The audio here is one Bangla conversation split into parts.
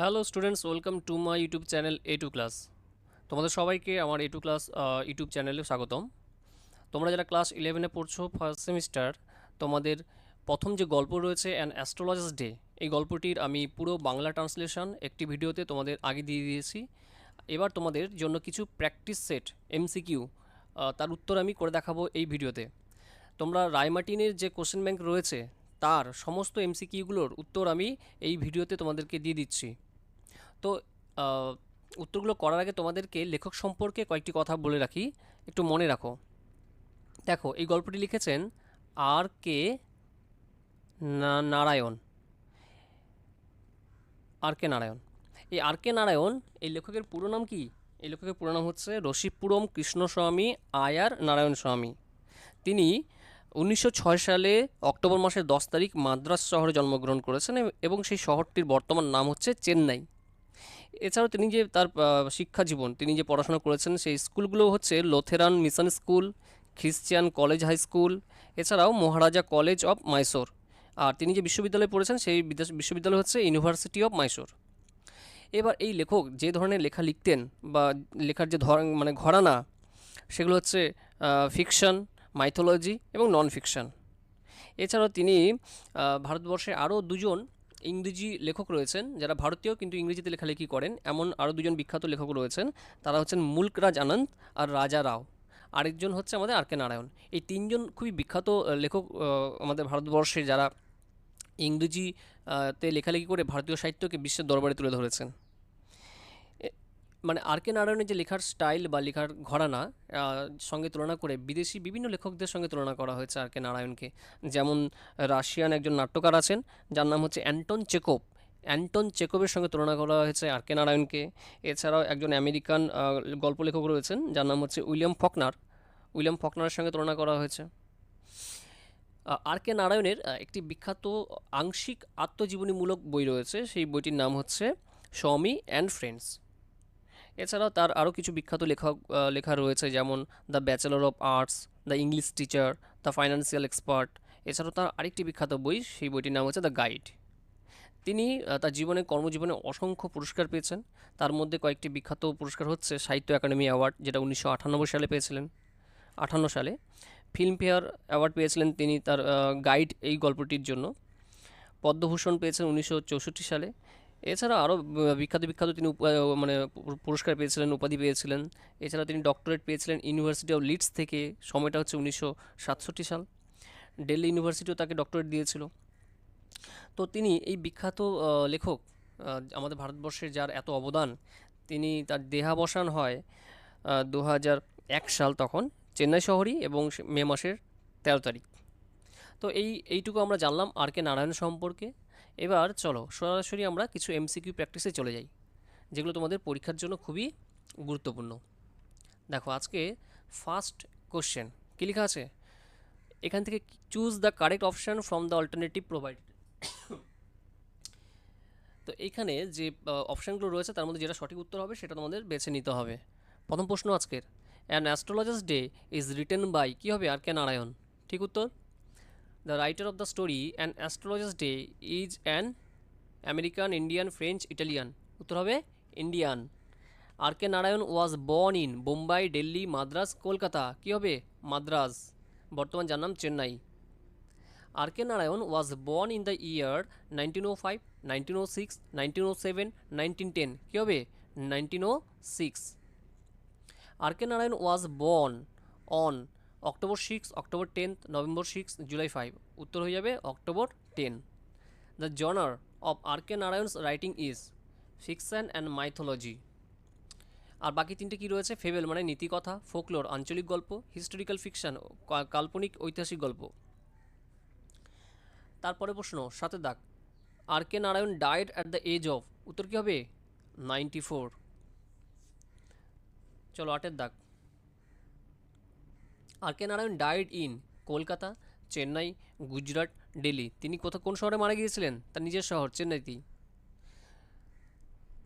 Hello students, welcome to my YouTube channel A2 class. তোমাদের সবাইকে আমার A2 ক্লাস ইউটিউব চ্যানেলে স্বাগতম। তোমরা যারা ক্লাস 11-এ পড়ছো ফার্স্ট সেমিস্টার, তোমাদের প্রথম যে গল্প রয়েছে অ্যান অ্যাস্ট্রোলজার্স ডে, এই গল্পটির আমি পুরো বাংলা ট্রান্সলেশন একটি ভিডিওতে তোমাদের আগে দিয়ে দিয়েছি। এবার তোমাদের জন্য কিছু প্র্যাকটিস সেট MCQ, তার উত্তর আমি করে দেখাবো এই ভিডিওতে। তোমরা রায়মার্টিনের যে কোশ্চেন ব্যাংক রয়েছে তার সমস্ত MCQগুলোর উত্তর আমি এই ভিডিওতে তোমাদেরকে দিয়ে দিচ্ছি। তো আহ, উত্তরগুলো করার আগে তোমাদেরকে লেখক সম্পর্কে কয়েকটি কথা বলে রাখি, একটু মনে রাখো। দেখো, এই গল্পটি লিখেছেন R.K. নারায়ণ। আর কে নারায়ণ, এই R.K. নারায়ণ, এই লেখকের পুরো নাম কি? এই লেখকের পুরো নাম হচ্ছে রসিপুরম কৃষ্ণস্বামী আয়ার নারায়ণ স্বামী। তিনি 1906 সালে অক্টোবর মাসের 10 তারিখ মাদ্রাজ শহরে জন্মগ্রহণ করেছেন এবং সেই শহরটির বর্তমান নাম হচ্ছে চেন্নাই। এছাড়াও তিনি যে তার শিক্ষা জীবন, তিনি যে পড়াশোনা করেছেন সেই স্কুলগুলো হচ্ছে Lutheran mission school, Christian college high school, এছাড়াও মহারাজা কলেজ অফ মাইসোর। আর তিনি যে বিশ্ববিদ্যালয়ে পড়েছেন সেই বিশ্ববিদ্যালয় হচ্ছে ইউনিভার্সিটি অফ মাইসোর। এবার এই লেখক যে ধরনের লেখা লিখতেন বা লেখার যে মানে ঘরানা, সেগুলো হচ্ছে ফিকশন, মাইথোলজি এবং নন ফিকশন। এছাড়াও তিনি ভারতবর্ষে আরও দুজন ইংরেজি লেখক রয়েছেন যারা ভারতীয় কিন্তু ইংরেজিতে লেখালেখি করেন, এমন আরও দুজন বিখ্যাত লেখক রয়েছেন। তারা হচ্ছেন মুল্করাজ আনন্দ আর রাজা রাও। আরেকজন হচ্ছে আমাদের R.K. নারায়ণ। এই তিনজন খুবই বিখ্যাত লেখক আমাদের ভারতবর্ষে, যারা ইংরেজি তে লেখালেখি করে ভারতীয় সাহিত্যকে বিশ্বের দরবারে তুলে ধরেছেন। মানে R.K. নারায়ণের যে লেখার স্টাইল বা লেখার ঘরানা সঙ্গে তুলনা করে বিদেশি বিভিন্ন লেখকদের সঙ্গে তুলনা করা হয়েছে R.K. নারায়ণকে। যেমন রাশিয়ান একজন নাট্যকার আছেন যার নাম হচ্ছে অ্যান্টন চেকভ। অ্যান্টন চেকভের সঙ্গে তুলনা করা হয়েছে R.K. নারায়ণকে। এছাড়াও একজন আমেরিকান গল্প লেখক রয়েছেন যার নাম হচ্ছে উইলিয়াম ফকনার। উইলিয়াম ফকনারের সঙ্গে তুলনা করা হয়েছে। R.K. নারায়ণের একটি বিখ্যাত আংশিক আত্মজীবনীমূলক বই রয়েছে, সেই বইটির নাম হচ্ছে স্বামী অ্যান্ড ফ্রেন্ডস। এছাড়াও তার আরও কিছু বিখ্যাত লেখা রয়েছে, যেমন the bachelor of arts, the English teacher, the financial expert. এছাড়াও তার আরেকটি বিখ্যাত বই, সেই বইটির নাম হচ্ছে দ্য গাইড। তিনি তার কর্মজীবনে অসংখ্য পুরস্কার পেয়েছেন। তার মধ্যে কয়েকটি বিখ্যাত পুরস্কার হচ্ছে সাহিত্য একাডেমি অ্যাওয়ার্ড, যেটা 1998 সালে পেয়েছিলেন। 58 সালে ফিল্মফেয়ার অ্যাওয়ার্ড পেয়েছিলেন তিনি তার গাইড এই গল্পটির জন্য। পদ্মভূষণ পেয়েছেন 1964 সালে। এছাড়া আরও বিখ্যাত বিখ্যাত তিনি মানে পুরস্কার পেয়েছিলেন, উপাধি পেয়েছিলেন। এছাড়া তিনি ডক্টরেট পেয়েছিলেন ইউনিভার্সিটি অফ লিডস থেকে, সময়টা হচ্ছে 1967 সাল। দিল্লি ইউনিভার্সিটিও তাকে ডক্টরেট দিয়েছিল। তো তিনি এই বিখ্যাত লেখক, আমাদের ভারতবর্ষের যার এত অবদান, তার দেহাবসান হয় 2001 সাল, তখন চেন্নাই শহরেই, এবং মে মাসের 13 তারিখ। তো এইটুকু আমরা জানলাম R.K. নারায়ণ সম্পর্কে। এবার চলো সরাসরি আমরা কিছু MCQ প্র্যাকটিসে চলে যাই, যেগুলো তোমাদের পরীক্ষার জন্য খুবই গুরুত্বপূর্ণ। দেখো, আজকে ফার্স্ট কোশ্চেন কী লেখা আছে এখান থেকে: choose the correct option from the alternative provided. তো এইখানে যে অপশানগুলো রয়েছে তার মধ্যে যেটা সঠিক উত্তর হবে সেটা তোমাদের বেছে নিতে হবে। প্রথম প্রশ্ন আজকের: an astrologer's day is written by, কী হবে? R.K. নারায়ণ। ঠিক উত্তর। The writer of the story an astrologer's day is an American, Indian, French, Italian. উত্তর হবে Indian. R.K. Narayan was born in Bombay, Delhi, Madras, Kolkata. কী হবে? মাদ্রাজ, বর্তমান যার নাম Chennai. R.K. Narayan was born in the year 1905, 1906, 1907, 1910। কী হবে? 1906। R.K. Narayan was born on October 6, October 10, November 6, July 5। উত্তর হয়ে যাবে October 10। The genre of R.K. Narayan's writing is fiction and mythology. আর বাকি তিনটে কী রয়েছে? ফেবেল মানে নীতিকথা, ফোকলোর আঞ্চলিক গল্প, হিস্টোরিক্যাল ফিকশন কাল্পনিক ঐতিহাসিক গল্প। তারপরে প্রশ্ন 7 দাগ: R.K. Narayan died at the age of. উত্তর কী হবে? 94। চলো 8 দাগ: R.K. Narayan died in Kolkata, Chennai, Gujarat, Delhi. তিনি কোন শহরে মারা গিয়েছিলেন? তার নিজের শহর চেন্নাইতেই।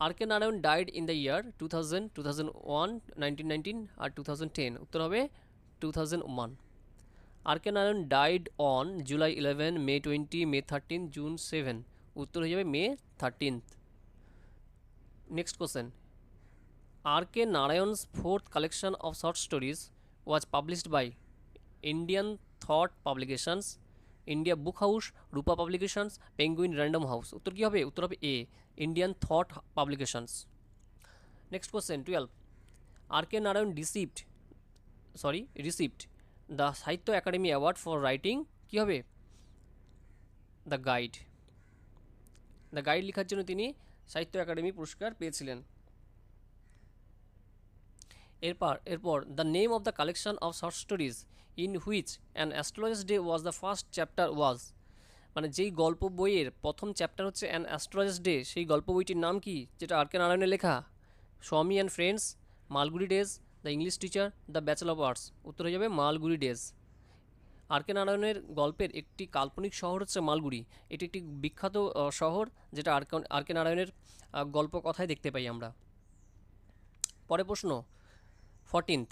R.K. Narayan died in the year 2000, 2001, 1919 আর 2010। উত্তর হবে 2001। R.K. Narayan died on July 11, May 20, May 13, June 7। উত্তর হয়ে যাবে May 13। Next question, R K Narayan's fourth collection of short stories was published by Indian thought publications, India book house, Rupa publications, Penguin Random House. উত্তর কী হবে? উত্তর হবে A, Indian thought publications. Next question 12, R K Narayan received the Sahitya Akademi award for writing, কী হবে? The guide. দ্য গাইড লেখার জন্য তিনি সাহিত্য একাডেমি পুরস্কার পেয়েছিলেন। এরপর the name of the collection of short stories in which an astrologer's day was the first chapter was, মানে যেই গল্প বইয়ের প্রথম চ্যাপ্টার হচ্ছে অ্যান অ্যাস্ট্রোলজার্স ডে, সেই গল্প বইটির নাম কি যেটা আর কে নারায়ণের লেখা? স্বামী and friends, Malgudi days, the English teacher, the bachelor of arts. উত্তর হয়ে যাবে মালগুড়ি ডেজ। আর কে নারায়ণের গল্পের একটি কাল্পনিক শহর হচ্ছে মালগুড়ি। এটি একটি বিখ্যাত শহর যেটা আর কে নারায়ণের গল্প কথায় দেখতে পাই আমরা। পরে প্রশ্ন 14th,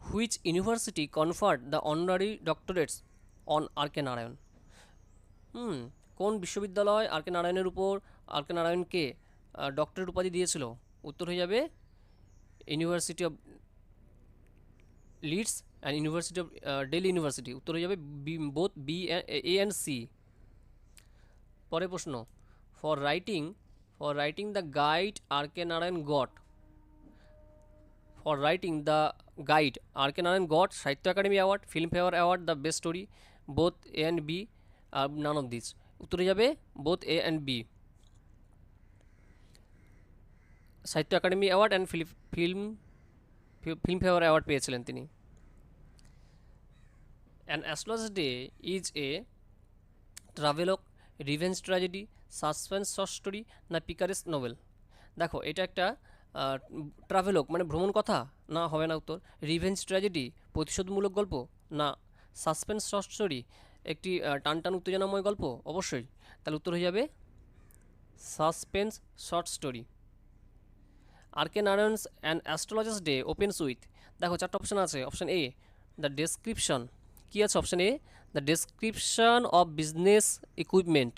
which university conferred the honorary doctorates on R K Narayan? কোন বিশ্ববিদ্যালয় আর কে নারায়ণের উপর আর কে নারায়ণকে ডক্টরেট উপাধি দিয়েছিল? উত্তর হয়ে যাবে university of Leeds and university of Delhi university. উত্তর হয়ে যাবে both B A and C. পরে প্রশ্ন, for writing the Guide R K Narayan got, for writing the Guide R K Narayan got Sahitya Akademi award, Filmfare award, the best story, both A and B, none of this. উত্তরে যাবে both A and B. Sahitya Akademi award and Filmfare award পেয়েছিলেন তিনি। An astrologer's day is a ট্রাভেলক, revenge tragedy, suspense short story, না পিকারেস নোভেল? দেখো এটা একটা ট্রাভেলক মানে ভ্রমণ কথা, না হবে না উত্তর। রিভেঞ্জ ট্র্যাজেডি প্রতিশোধমূলক গল্প, না সাসপেন্স শর্ট স্টোরি একটি টানটান উত্তেজনাময় গল্প, অবশ্যই। তাহলে উত্তর হয়ে যাবে suspense short story. R K Narayan's and astrologer's day opens with, দেখো চারটা অপশান আছে। অপশান এ দ্য ডেসক্রিপশন, কী আছে option A? The description of business equipment,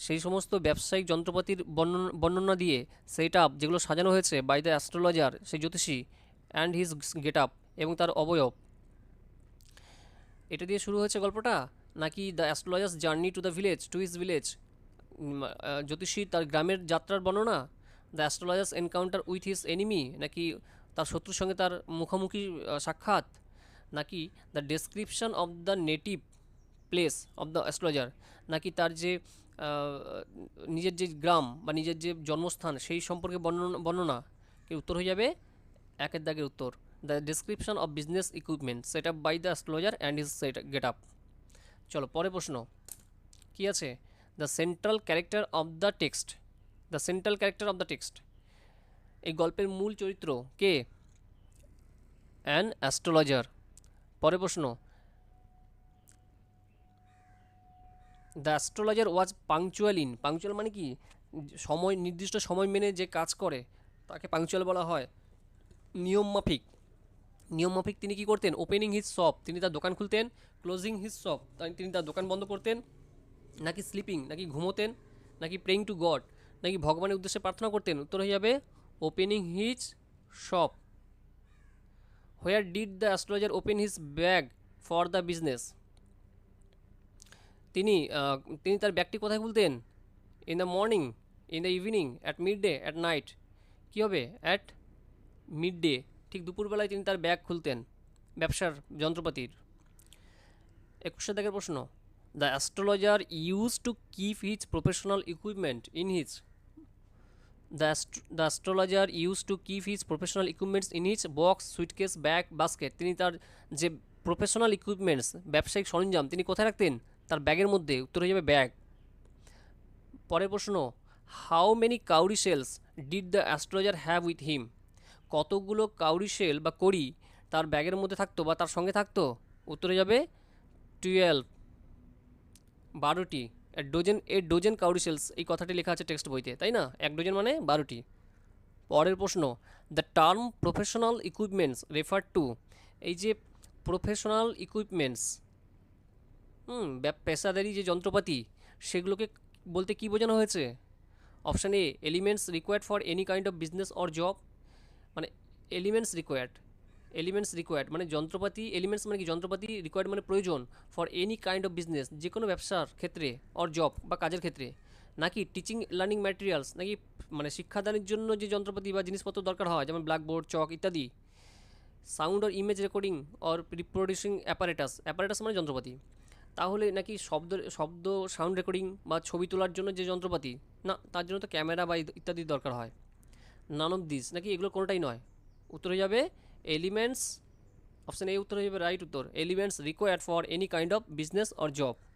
সেই সমস্ত ব্যবসায়িক যন্ত্রপাতির বর্ণনা দিয়ে সেইটা যেগুলো সাজানো হয়েছে বাই দ্য অ্যাস্ট্রোলজার, সেই জ্যোতিষী, অ্যান্ড হিজ গেট আপ, এবং তার অবয়ব, এটা দিয়ে শুরু হয়েছে গল্পটা? নাকি the astrologer's journey to the village, to his village, জ্যোতিষী তার গ্রামের যাত্রার বর্ণনা, the astrologer's encounter with his enemy, নাকি তার শত্রুর সঙ্গে তার মুখোমুখি সাক্ষাৎ, নাকি the description of the native place of the astrologer, নাকি তার যে নিজের যে গ্রাম বা নিজের যে জন্মস্থান সেই সম্পর্কে বর্ণনা? কি উত্তর হয়ে যাবে একের দাগের উত্তর, the description of business equipment set up by the astrologer and his get up. চলো পরে প্রশ্ন কি আছে? The central character of the text, the central character of the text, এই গল্পের মূল চরিত্র কে? An astrologer. পরে প্রশ্ন, দ্য অ্যাস্ট্রোলজার ওয়াজ পাংচুয়াল মানে কি? সময়, নির্দিষ্ট সময় মেনে যে কাজ করে তাকে পাংচুয়াল বলা হয়। নিয়মমাফিক তিনি কি করতেন? ওপেনিং হিজ শপ, তিনি তার দোকান খুলতেন। ক্লোজিং হিজ শপ, তিনি তার দোকান বন্ধ করতেন। নাকি স্লিপিং, নাকি ঘুমোতেন। নাকি প্রেইং টু গড, নাকি ভগবানের উদ্দেশ্যে প্রার্থনা করতেন? উত্তর হয়ে যাবে opening his shop. Where did the astrologer open his bag for the business, তিনি তার ব্যাগটি কোথায় খুলতেন? In the morning, in the evening, at midday, at night? কী হবে? অ্যাট মিড ডে, ঠিক দুপুরবেলায় তিনি তার ব্যাগ খুলতেন ব্যবসার যন্ত্রপাতির। 21 দাগের প্রশ্ন, the astrologer used to keep his professional equipment in his, the astrologer used to keep his professional equipments in his box, suitcase, bag, basket, তিনি তার যে প্রফেশনাল ইকুইপমেন্টস ব্যবসায়িক সরঞ্জাম তিনি কোথায় রাখতেন? তার ব্যাগের মধ্যে। উত্তর হয়ে যাবে ব্যাগ। পরের প্রশ্ন, হাউ মেনি কাউরি shells did the astrologer have with him, কতগুলো কাউরি শেল বা কড়ি তার ব্যাগের মধ্যে থাকতো বা তার সঙ্গে থাকতো? উত্তরে যাবে 12, 12টি। ডোজেন কাউরি শেলস, এই কথাটি লেখা আছে টেক্সট বইতে, তাই না? এক ডজন মানে 12টি। পরের প্রশ্ন, the term professional equipments refer to, এই যে প্রফেশনাল ইকুইপমেন্টস, পেশাদারি যে যন্ত্রপাতি, সেগুলোকে বলতে কি বোঝানো হয়েছে? Option A elements required for any kind of business or job, মানে এলিমেন্টস রিকোয়ার্ড মানে যন্ত্রপাতি, এলিমেন্টস মানে কি যন্ত্রপাতি, রিকোয়ার্ড মানে প্রয়োজন, for any kind of business যে কোনো ব্যবসার ক্ষেত্রে, অর জব বা কাজের ক্ষেত্রে, নাকি টিচিং লার্নিং ম্যাটেরিয়ালস নাকি মানে শিক্ষাদানের জন্য যে যন্ত্রপাতি বা জিনিসপত্র দরকার হয় যেমন ব্ল্যাকবোর্ড, চক ইত্যাদি, sound or image recording or reproducing apparatus মানে যন্ত্রপাতি, তাহলে নাকি শব্দ সাউন্ড রেকর্ডিং বা ছবি তোলার জন্য যে যন্ত্রপাতি, না তার জন্য তো ক্যামেরা বা ইত্যাদি দরকার হয়। নান অফ দিস নাকি এগুলো কোনোটাই নয়, উত্তর হয়ে যাবে এলিমেন্টস, অপশান এ উত্তর হয়ে যাবে রাইট উত্তর, elements required for any kind of business or job.